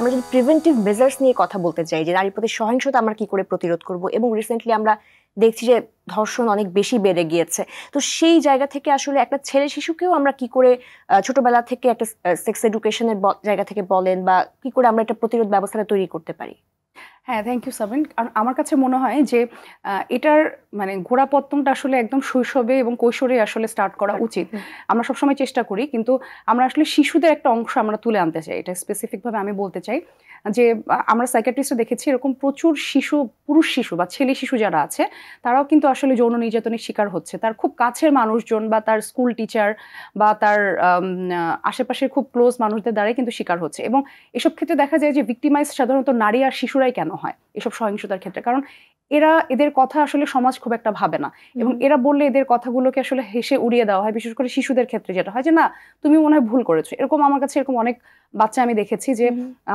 আমরা যদি preventive measures নিয়ে কথা বলতে চাই যে নারীর প্রতি সহিংসতা আমরা কি করে প্রতিরোধ করব, এবং রিসেন্টলি আমরা দেখছি যে ধর্ষণ অনেক বেশি বেড়ে গিয়েছে, তো সেই জায়গা থেকে আসলে একটা ছেলে শিশুকেও আমরা কি করে ছোটবেলা থেকে একটা সেক্স এডুকেশনের জায়গা থেকে বলেন, বা কি করে আমরা একটা প্রতিরোধ ব্যবস্থাটা তৈরি করতে পারি? হ্যাঁ, থ্যাংক ইউ সাবিন। কারণ আমার কাছে মনে হয় যে এটার মানে গোড়াপত্তনটা আসলে একদম শৈশবে এবং কৈশোরে আসলে স্টার্ট করা উচিত। আমরা সবসময় চেষ্টা করি, কিন্তু আমরা আসলে শিশুদের একটা অংশ আমরা তুলে আনতে চাই। এটা স্পেসিফিকভাবে আমি বলতে চাই যে আমরা সাইকিয়াট্রিস্টে দেখেছি এরকম প্রচুর শিশু, পুরুষ শিশু বা ছেলে শিশু যারা আছে তারাও কিন্তু আসলে যৌন নির্যাতনের শিকার হচ্ছে। তার খুব কাছের মানুষজন বা তার স্কুল টিচার বা তার আশেপাশের খুব ক্লোজ মানুষদের দ্বারাই কিন্তু শিকার হচ্ছে। এবং এসব ক্ষেত্রে দেখা যায় যে ভিক্টিমাইজ সাধারণত নারী আর শিশুরাই কেন হয় এসব সহিংসতার ক্ষেত্রে, কারণ এদের কথা আসলে সমাজ খুব একটা ভাবে না, এবং এরা বললে এদের কথাগুলোকে আসলে হেসে উড়িয়ে দেওয়া হয়। বিশেষ করে শিশুদের ক্ষেত্রে যেটা হয় যে না, তুমি মনে হয় ভুল করেছো। এরকম আমার কাছে এরকম অনেক বাচ্চা আমি দেখেছি যে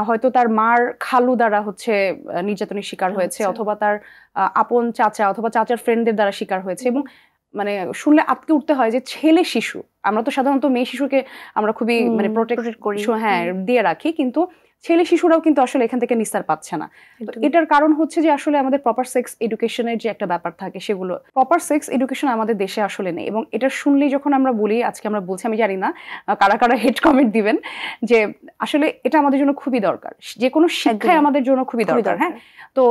হয়তো তার মার খালু দ্বারা হচ্ছে নির্যাতনের শিকার হয়েছে, অথবা তার আপন চাচা অথবা চাচার ফ্রেন্ডদের দ্বারা শিকার হয়েছে। এবং মানে শুনলে আটকে উঠতে হয় যে ছেলে শিশু, আমরা তো সাধারণত মেয়ে শিশুকে আমরা খুবই মানে প্রোটেক্ট করি, হ্যাঁ, দিয়ে রাখি, কিন্তু ছেলে শিশুরাও কিন্তু আসলে এখান থেকে নিস্তার পাচ্ছে না। এটার কারণ হচ্ছে যে আসলে আমাদের প্রপার সেক্স এডুকেশনের যে একটা ব্যাপার থাকে, সেগুলো প্রপার সেক্স এডুকেশন আমাদের দেশে আসলে নেই। এবং এটা শুনলেই যখন আমরা বলি, আজকে আমরা বলছি, আমি জানি না কারা কারা হেড কমেন্ট দিবেন, যে আসলে এটা আমাদের জন্য খুবই দরকার, যে কোনো শিক্ষায় আমাদের জন্য খুবই দরকার। হ্যাঁ, তো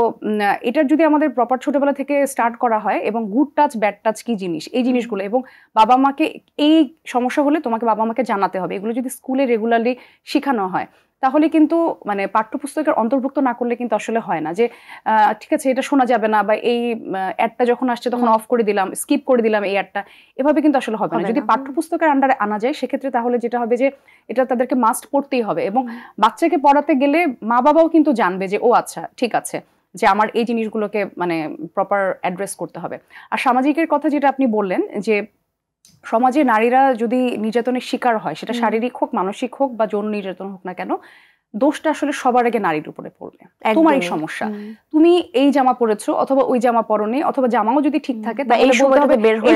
এটার যদি আমাদের প্রপার ছোটবেলা থেকে স্টার্ট করা হয়, এবং গুড টাচ ব্যাড টাচ কি জিনিস, এই জিনিসগুলো, এবং বাবা মাকে এই সমস্যা হলে তোমাকে বাবা মাকে জানাতে হবে, এগুলো যদি স্কুলে রেগুলারলি শেখানো হয়, তাহলে কিন্তু মানে পাঠ্যপুস্তকের অন্তর্ভুক্ত না করলে কিন্তু আসলে হয় না যে ঠিক আছে এটা শোনা যাবে না, বা এই অ্যাডটা যখন আসছে তখন অফ করে দিলাম, স্কিপ করে দিলাম এই অ্যাডটা, এভাবে কিন্তু আসলে হবে না। যদি পাঠ্যপুস্তকের আন্ডারে আনা যায়, সেক্ষেত্রে তাহলে যেটা হবে যে এটা তাদেরকে মাস্ট পড়তেই হবে, এবং বাচ্চাকে পড়াতে গেলে মা বাবাও কিন্তু জানবে যে ও আচ্ছা ঠিক আছে, যে আমার এই জিনিসগুলোকে মানে প্রপার অ্যাড্রেস করতে হবে। আর সামাজিকের কথা যেটা আপনি বললেন, যে সমাজে নারীরা যদি নির্যাতনের শিকার হয়, সেটা শারীরিক হোক, মানসিক হোক বা যৌন নির্যাতন হোক না কেন, দোষটা আসলে সবার আগে নারীর উপরে পড়বে। তোমারই সমস্যা, তুমি এই জামা পরেছো অথবা ওই জামা পরনি, অথবা জামাও যদি ঠিক থাকে এই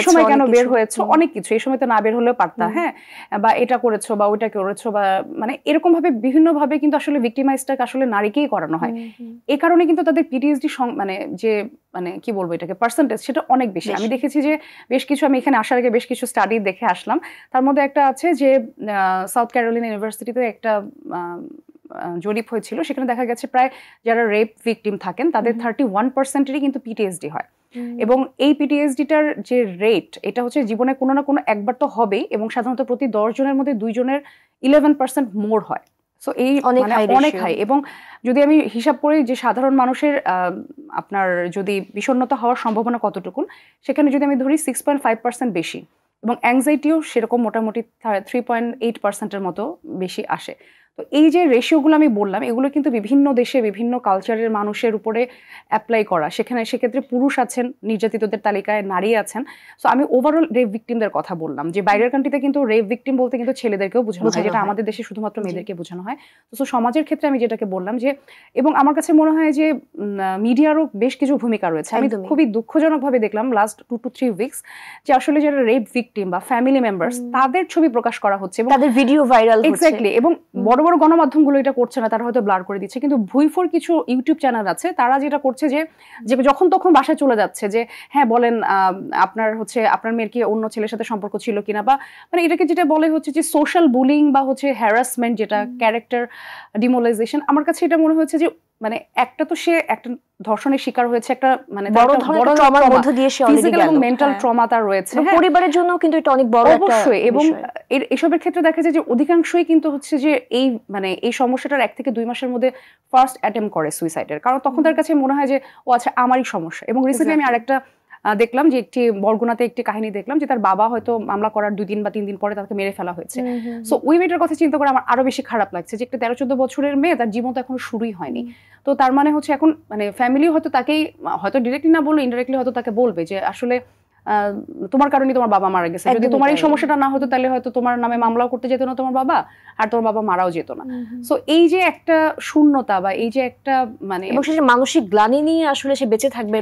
সময় কেন বের হয়েছো, অনেক কিছু, এই সময় তো না বের হলেও পারতা, হ্যাঁ, বা এটা করেছো বা ওইটা করেছো, বা মানে এরকম ভাবে বিভিন্ন ভাবে কিন্তু আসলে ভিক্টিমাইজটাকে আসলে নারীকেই করানো হয়। এই কারণে কিন্তু তাদের পিটিএসডি মানে যে মানে কি বলবো এটাকে পার্সেন্টেজ, সেটা অনেক বেশি। আমি দেখেছি যে বেশ কিছু, আমি এখানে আসার আগে বেশ কিছু স্টাডি দেখে আসলাম, তার মধ্যে একটা আছে যে সাউথ ক্যারোলিনা ইউনিভার্সিটিতে একটা জরিপ হয়েছিল, সেখানে দেখা গেছে প্রায় যারা রেপ ভিকটিম থাকেন তাদের 31%-এরই কিন্তু পিটিএসডি হয়। এবং এই পিটিএসডিটার যে রেট, এটা হচ্ছে জীবনে কোনো না কোনো একবার তো হবেই, এবং সাধারণত প্রতি 10 জনের মধ্যে 2 জনের 11% মোর হয়। সো এই অনেক হাই। এবং যদি আমি হিসাব করি যে সাধারণ মানুষের আপনার যদি বিষণ্ণতা হওয়ার সম্ভাবনা কতটুকু, সেখানে যদি আমি ধরি 6.5% বেশি, এবং অ্যাংজাইটিও সেরকম মোটামুটি 3.8%-এর মতো বেশি আসে। তো এই যে রেশিওগুলো আমি বললাম, এগুলো কিন্তু বিভিন্ন দেশে বিভিন্ন কালচারের মানুষের উপরে অ্যাপ্লাই করা। সেক্ষেত্রে পুরুষ আছেন নির্যাতিতদের তালিকায়, নারী আছেন। সো আমি ওভারঅল রেপ ভিকটিমদের কথা বললাম, যে বাইরের কান্ট্রিতে কিন্তু রেপ ভিকটিম বলতে কিন্তু ছেলেদেরকেও বোঝানো হয়, যেটা আমাদের দেশে শুধুমাত্র মেয়েদেরকে বোঝানো হয়। তো সমাজের ক্ষেত্রে আমি যেটাকে বললাম যে, এবং আমার কাছে মনে হয় যে মিডিয়ারও বেশ কিছু ভূমিকা রয়েছে। আমি খুবই দুঃখজনকভাবে দেখলাম লাস্ট 2 to 3 উইকস যে আসলে যারা রেপ ভিকটিম বা ফ্যামিলি মেম্বার্স, তাদের ছবি প্রকাশ করা হচ্ছে এবং তাদের ভিডিও ভাইরাল হচ্ছে। এক্স্যাক্টলি। এবং বড় বড় গণমাধ্যমগুলো এটা করছে না, তারা হয়তো ব্লার করে দিচ্ছে, কিন্তু ভুইফোর কিছু ইউটিউব চ্যানেল আছে, তারা যেটা করছে যে যখন তখন বাসায় চলে যাচ্ছে, যে হ্যাঁ বলেন আপনার হচ্ছে আপনার মেয়ের কি অন্য ছেলের সাথে সম্পর্ক ছিল কিনা, বা মানে এটাকে যেটা বলে হচ্ছে যে সোশ্যাল বুলিং বা হচ্ছে হ্যারাসমেন্ট, যেটা ক্যারেক্টার ডিমোলাইজেশন। আমার কাছে এটা মনে হয়েছে যে মানে একটা তো সে একটা ধর্ষণের শিকার হয়েছে, একটা মানে বড় ধরনের ট্রমার মধ্যে দিয়ে সে অলরেডি গেল, এবং মেন্টাল ট্রমা তার রয়েছে, পরিবারের জন্য কিন্তু এটা অনেক বড় একটা অবশ্যই। এবং এসবের ক্ষেত্রে দেখা যায় যে অধিকাংশই কিন্তু হচ্ছে যে এই মানে এই সমস্যাটার 1 থেকে 2 মাসের মধ্যে ফার্স্ট অ্যাটেম্প করে সুইসাইডের, কারণ তখন তার কাছে মনে হয় যে ও আচ্ছা আমারই সমস্যা। এবং রিসেন্টলি আমি আরেকটা দেখলাম যে একটি বরগুনাতে একটি কাহিনী দেখলাম, যে তার বাবা হয়তো মামলা করার 2 দিন বা 3 দিন পরে তাকে মেরে ফেলা হয়েছে। সো ওই মেয়েটার কথা চিন্তা করে আমার আরো বেশি খারাপ লাগছে যে একটা 13-14 বছরের মেয়ে, তার জীবন তো এখনো শুরুই হয়নি। তো তার মানে হচ্ছে এখন মানে ফ্যামিলি হয়তো তাকেই হয়তো ডিরেক্টলি না বললে ইনডাইরেক্টলি হয়তো তাকে বলবে যে আসলে তোমার কারণে তোমার বাবা মারা গেছে, যদি তোমার এই সমস্যাটা না হতো তাহলে হয়তো তোমার নামে মামলাও করতে যেত না তোমার বাবা, আর তোমার বাবা মারাও যেত না। সো এই যে একটা শূন্যতা বা এই যে একটা মানে মানসিক গ্লানি নিয়ে আসলে সে বেঁচে থাকবে।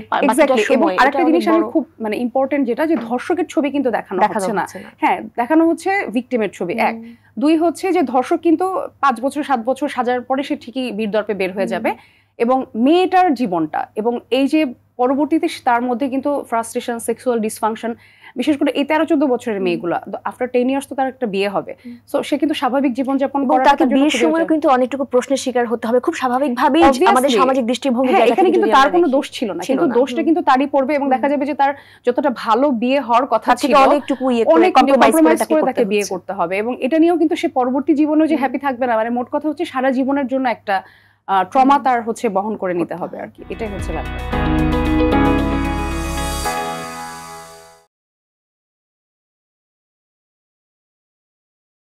এবং আরেকটা জিনিস আমি খুব মানে ইম্পর্টেন্ট যেটা, যে ধর্ষকের ছবি কিন্তু দেখানো হচ্ছে না। হ্যাঁ, দেখানো হচ্ছে ভিকটিমের ছবি। এক, দুই হচ্ছে যে ধর্ষক কিন্তু 5 বছর 7 বছর সাজার পরে সে ঠিকই বীরদর্পে বের হয়ে যাবে, এবং মেয়েটার জীবনটা এবং এই যে পরবর্তীতে তার মধ্যে কিন্তু ফ্রাস্ট্রেশন, সেক্সুয়াল ডিসফাংশন, বিশেষ করে এই 13-14 বছরের মেয়েগুলো আফটার 10 ইয়ার্স তো তার একটা বিয়ে হবে, সো সে কিন্তু স্বাভাবিক জীবনযাপন করাটা তার জন্য বিয়ের সময় কিন্তু অনেকটুকু প্রশ্নের শিকার হতে হবে খুব স্বাভাবিকভাবেই, আমাদের সামাজিক দৃষ্টিভঙ্গি জায়গা থেকে। এখানে কিন্তু তার কোনো দোষ ছিল না, কিন্তু দোষটা কিন্তু তারই পড়বে, এবং দেখা যাবে যে তার যতটা ভালো বিয়ে হওয়ার কথা ছিল অনেক কম্প্রোমাইজ করে তাকে বিয়ে করতে হবে, এবং এটা নিয়েও কিন্তু সে পরবর্তী জীবনেও যে হ্যাপি থাকবে না, মানে মোট কথা হচ্ছে সারা জীবনের জন্য একটা ট্রমা তার হচ্ছে বহন করে নিতে হবে আর কি, এটাই হচ্ছে ব্যাপার।